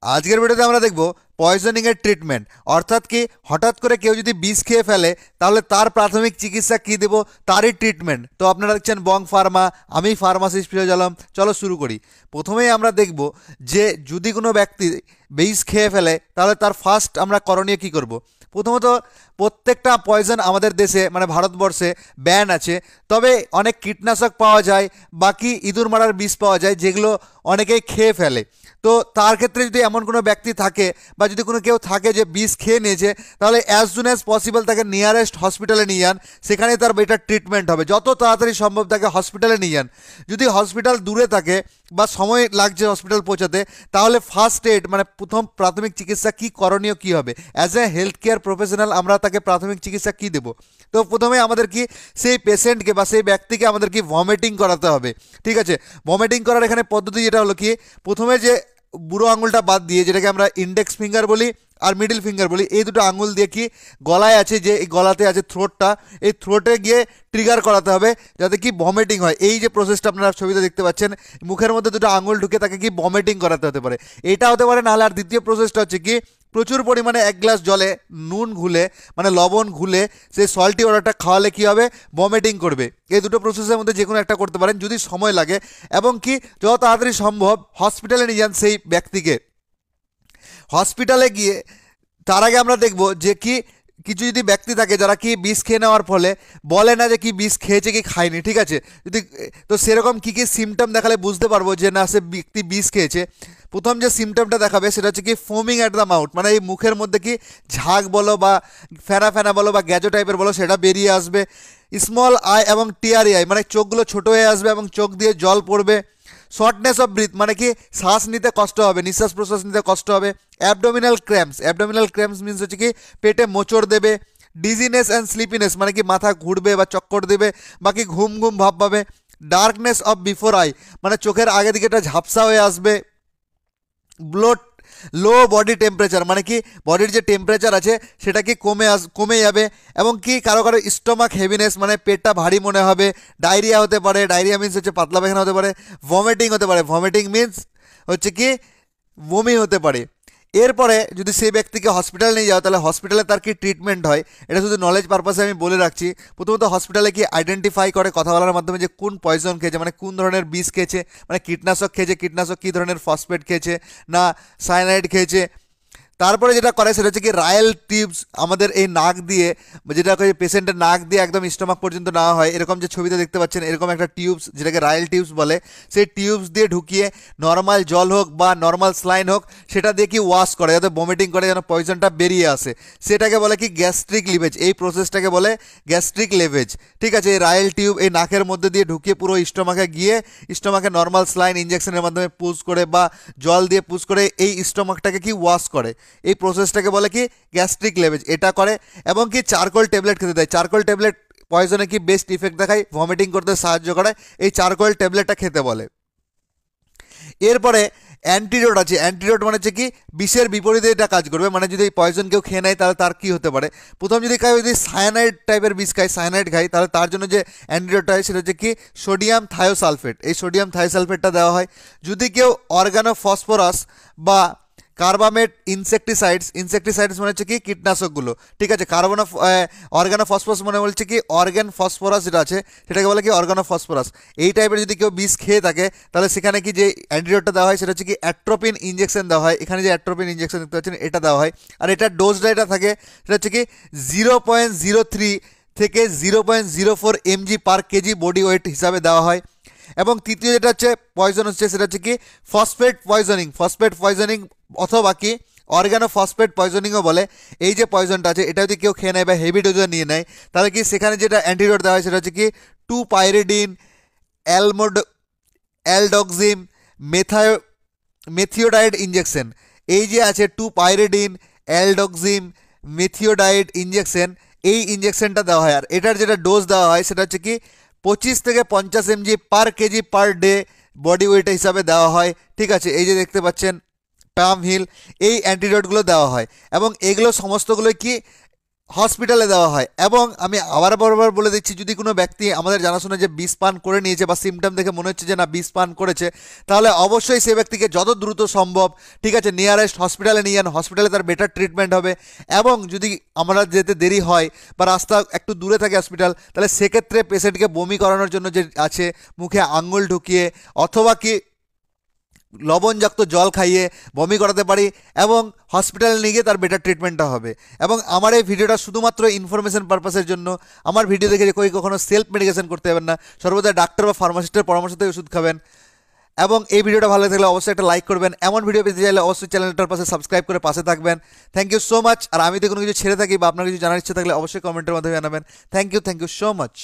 আজকের ভিডিওতে আমরা দেখব পয়জনিং এর ট্রিটমেন্ট, অর্থাৎ কি হঠাৎ করে কেউ যদি বিষ খেয়ে ফেলে তাহলে তার প্রাথমিক চিকিৎসা কি দেব, তারই ট্রিটমেন্ট। তো আপনারা দেখছেন বং ফার্মা, আমি ফার্মাসিস্ট ফিরোজ আলম। চলো শুরু করি। প্রথমেই আমরা দেখব যে যদি কোনো ব্যক্তি বিষ খেয়ে ফেলে তাহলে তার ফার্স্ট আমরা করণীয় কি করব। প্রথমত প্রত্যেকটা পয়জন আমাদের দেশে মানে ভারতবর্ষে ব্যান আছে, তবে অনেক কীটনাশক পাওয়া যায়, বাকি ইঁদুর মারার বিষ পাওয়া যায় যেগুলো অনেকেই খেয়ে ফেলে। তো তার ক্ষেত্রে যদি এমন কোনো ব্যক্তি থাকে বা যদি কোনো কেউ থাকে যে বিষ খেয়ে নিয়েছে, তাহলে অ্যাজ সুন অ্যাজ পসিবল তাকে নিয়ারেস্ট হসপিটালে নিয়ে যান, সেখানে তার বেটার ট্রিটমেন্ট হবে। যত তাড়াতাড়ি সম্ভব তাকে হসপিটালে নিয়ে যান। যদি হসপিটাল দূরে থাকে বা সময় লাগছে হসপিটাল পৌঁছাতে, তাহলে ফার্স্ট এড মানে প্রথম প্রাথমিক চিকিৎসা কি করণীয় কি হবে, as a health care professional আমরা তাকে প্রাথমিক চিকিৎসা কি দেবো। তো প্রথমে আমাদের কি সেই পেশেন্টকে বা সেই ব্যক্তিকে আমাদের কি ভমিটিং করাতে হবে। ঠিক আছে, ভমিটিং করার এখানে পদ্ধতি যেটা হলো কি, প্রথমে যে বুড়ো আঙুলটা বাদ দিয়ে, যেটাকে আমরা ইন্ডেক্স ফিঙ্গার বলি আর মিডল ফিঙ্গার বলি, এই দুটো আঙুল দিয়ে কি গলায় আছে যে এই গলাতে আছে থ্রোটটা, এই থ্রোটে গিয়ে ট্রিগার করাতে হবে যাতে কি ভমিটিং হয়। এই যে প্রসেসটা আপনারা ছবিতে দেখতে পাচ্ছেন, মুখের মধ্যে দুটো আঙুল ঢুকে তাকে কি ভমিটিং করাতে হতে পারে, এটা হতে পারে। নাহলে আর দ্বিতীয় প্রসেসটা হচ্ছে কি, প্রচুর পরিমাণে এক গ্লাস জলে নুন ঘুলে মানে লবণ ঘুলে সেই সল্টি ওয়াটারটা খাওয়ালে কী হবে, ভমিটিং করবে। এই দুটো প্রসেসের মধ্যে যে কোনো একটা করতে পারেন যদি সময় লাগে, এবং কি যত তাড়াতাড়ি সম্ভব হসপিটালে নিয়ে যান সেই ব্যক্তিকে। হসপিটালে গিয়ে তার আগে আমরা দেখব যে কি কিছু যদি ব্যক্তি থাকে যারা কি বিষ খেয়ে নেওয়ার ফলে বলে না যে কি বিষ খেয়েছে কি খায়নি। ঠিক আছে, যদি তো সেরকম কী কী সিমটম দেখালে বুঝতে পারবো যে না সে ব্যক্তি বিষ খেয়েছে। প্রথম যে সিমটমটা দেখাবে সেটা হচ্ছে কি ফোমিং অ্যাট দ্য মাউথ, মানে এই মুখের মধ্যে কি ঝাঁক বলো বা ফেনা ফেনা বলো বা গ্যাজো টাইপের বলো সেটা বেরিয়ে আসবে। স্মল আই এবং টিয়ারি আই মানে চোখগুলো ছোটো হয়ে আসবে এবং চোখ দিয়ে জল পড়বে। শর্টনেস অফ ব্রিথ মানে কি শ্বাস নিতে কষ্ট হবে, নিঃশ্বাস প্রশ্বাস নিতে কষ্ট হবে। Abdominal cramps, abdominal cramps means হচ্ছে কি পেটে মোচড় দেবে। ডিজিনেস অ্যান্ড স্লিপিনেস মানে কি মাথা ঘুরবে বা চক্কর দেবে, বাকি ঘুম ঘুম ভাব পাবে। ডার্কনেস অফ বিফোর আই মানে চোখের আগে দিকে একটা ঝাপসা হয়ে আসবে। ব্লোট লো বডি টেম্পারেচার মানে কি বডির যে টেম্পারেচার আছে সেটা কি কমে যাবে, এবং কি কারো কারো স্টোমাক হেভিনেস মানে পেটটা ভারী মনে হবে। ডায়রিয়া হতে পারে, ডায়রিয়া মিন্স হচ্ছে পাতলা পায়খানা হতে পারে। ভমিটিং হতে পারে, ভমিটিং মিন্স হচ্ছে কি বমি হতে পারে। এরপরে যদি সেই ব্যক্তিকে হসপিটাল নিয়ে যাও তাহলে হসপিটালে তার কি ট্রিটমেন্ট হয়, এটা শুধু নলেজ পারপাসে আমি বলে রাখছি। প্রথমত হসপিটালে কি আইডেন্টিফাই করে কথা বলার মাধ্যমে যে কোন পয়জন খেয়েছে, মানে কোন ধরনের বিষ খেয়েছে, মানে কীটনাশক খেয়েছে, কীটনাশক কী ধরনের ফসফেট খেয়েছে না সায়ানাইড খেয়েছে। তারপরে যেটা করে সেটা হচ্ছে কি রায়েল টিউবস আমাদের এই নাক দিয়ে, যেটা পেশেন্টের নাক দিয়ে একদম স্টোমাক পর্যন্ত নেওয়া হয়, এরকম যে ছবিতে দেখতে পাচ্ছেন এরকম একটা টিউবস যেটাকে রায়েল টিউবস বলে, সেই টিউবস দিয়ে ঢুকিয়ে নর্মাল জল হোক বা নর্মাল স্লাইন হোক সেটা দিয়ে কি ওয়াশ করে যাতে ভমিটিং করে যেন পয়জনটা বেরিয়ে আসে, সেটাকে বলে কি গ্যাস্ট্রিক লিভেজ। এই প্রসেসটাকে বলে গ্যাস্ট্রিক লিভেজ। ঠিক আছে, এই রায়েল টিউব এই নাকের মধ্যে দিয়ে ঢুকিয়ে পুরো স্টোমাকে গিয়ে স্টোমাকে নর্মাল স্লাইন ইঞ্জেকশনের মাধ্যমে পুশ করে বা জল দিয়ে পুশ করে এই স্টোমাকটাকে কি ওয়াশ করে, এই প্রসেসটাকে বলে কি গ্যাস্ট্রিক লেভেজ। এটা করে এবং কি চারকোল ট্যাবলেট খেতে দেয়। চারকোল ট্যাবলেট পয়জনে কি বেস্ট ইফেক্ট দেখায়, ভমিটিং করতে সাহায্য করে, এই চারকোল ট্যাবলেটটা খেতে বলে। এরপরে অ্যান্টিডোট আছে। অ্যান্টিডোট মানে হচ্ছে কি বিষের বিপরীতে এটা কাজ করবে, মানে যদি পয়জন কেউ খেয়ে নেয় তাহলে তার কী হতে পারে। প্রথম যদি যদি সায়ানাইড টাইপের বিষ খায়, সায়ানাইড খায়, তাহলে তার জন্য যে অ্যান্টিডোটটা হয় সেটা হচ্ছে কি সোডিয়াম থায়োসালফেট। এই সোডিয়াম থায়োসালফেটটা দেওয়া হয়। যদি কেউ অর্গানো ফসফরাস বা কার্বামেট ইনসেকটিসাইডস মানে হচ্ছে কি কীটনাশকগুলো। ঠিক আছে, অর্গানো ফসফরাস মানে বলছে কি অর্গান ফসফরাস যেটা আছে সেটাকে বলে কি অর্গানো ফসফরাস। এই টাইপের যদি কেউ বিষ খেয়ে থাকে তাহলে সেখানে কি যে অ্যান্টিডোটটা দেওয়া হয় সেটা হচ্ছে কি অ্যাট্রোপিন ইঞ্জেকশন দেওয়া হয়। এখানে যে অ্যাট্রোপিন ইঞ্জেকশন দেখতে পাচ্ছেন এটা দেওয়া হয়, আর এটার ডোজটা এটা থাকে সেটা হচ্ছে কি 0.03 থেকে 0.04 mg per KG body weight হিসাবে দেওয়া হয়। এবং তৃতীয় যেটা হচ্ছে পয়জন হচ্ছে সেটা হচ্ছে কি ফসফেট পয়জনিং অথবা কি অর্গানো ফসফেট পয়জনিংও বলে। এই যে পয়জনটা আছে এটা যদি কেউ খেয়ে নেয় বা হেভি ডোজে নিয়ে নেয় তাহলে কি সেখানে যেটা অ্যান্টিডোট দেওয়া হয় সেটা হচ্ছে কি 2-পাইরিডিন, অ্যালডক্সিম, মেথিওডাইড ইঞ্জেকশন। এই যে আছে 2-পাইরিডিন, অ্যালডক্সিম, মেথিওডাইড ইঞ্জেকশন, এই ইঞ্জেকশনটা দেওয়া হয়। আর এটার যেটা ডোজ দেওয়া হয় সেটা হচ্ছে কি 25 থেকে 50 mg per kg per day body weight হিসাবে দেওয়া হয়। ঠিক আছে, এই যে দেখতে পাচ্ছেন প্যাম হিল, এই অ্যান্টিডোটগুলো দেওয়া হয় এবং এগুলো সমস্তগুলো কি হসপিটালে দেওয়া হয়। এবং আমি আবার বারবার বলে দিচ্ছি, যদি কোনো ব্যক্তি আমাদের জানাশোনা যে বিষ পান করে নিয়েছে বা সিমটম দেখে মনে হচ্ছে যে না বিষ পান করেছে, তাহলে অবশ্যই সেই ব্যক্তিকে যত দ্রুত সম্ভব ঠিক আছে নিয়ারেস্ট হসপিটালে নিয়ে যান। হসপিটালে তার বেটার ট্রিটমেন্ট হবে। এবং যদি আমরা যেতে দেরি হয় বা রাস্তা একটু দূরে থাকে হসপিটাল, তাহলে সেক্ষেত্রে পেশেন্টকে বমি করানোর জন্য যে আছে মুখে আঙুল ঢুকিয়ে অথবা কি লবণযুক্ত জল খাইয়ে বমি করাতে পারি এবং হসপিটালে নিয়ে গিয়ে তার বেটার ট্রিটমেন্টটা হবে। এবং আমার এই ভিডিওটা শুধুমাত্র ইনফরমেশন পারপাসের জন্য। আমার ভিডিও দেখে যে কখনো সেলফ মেডিকেশন করতে যাবেন না, সর্বদা ডাক্তার বা ফার্মাসিস্টের পরামর্শতে ওষুধ খাবেন। এবং এই ভিডিওটা ভালো থাকলে অবশ্যই একটা লাইক করবেন। এমন ভিডিও পেতে চাইলে অবশ্যই চ্যানেলটার পাশে সাবস্ক্রাইব করে পাশে থাকবেন। Thank you so much. আর আমি যদি কোনো কিছু ছেড়ে থাকি বা আপনার কিছু জানার ইচ্ছে থাকলে অবশ্যই কমেন্টের মাধ্যমে জানাবেন। Thank you so much.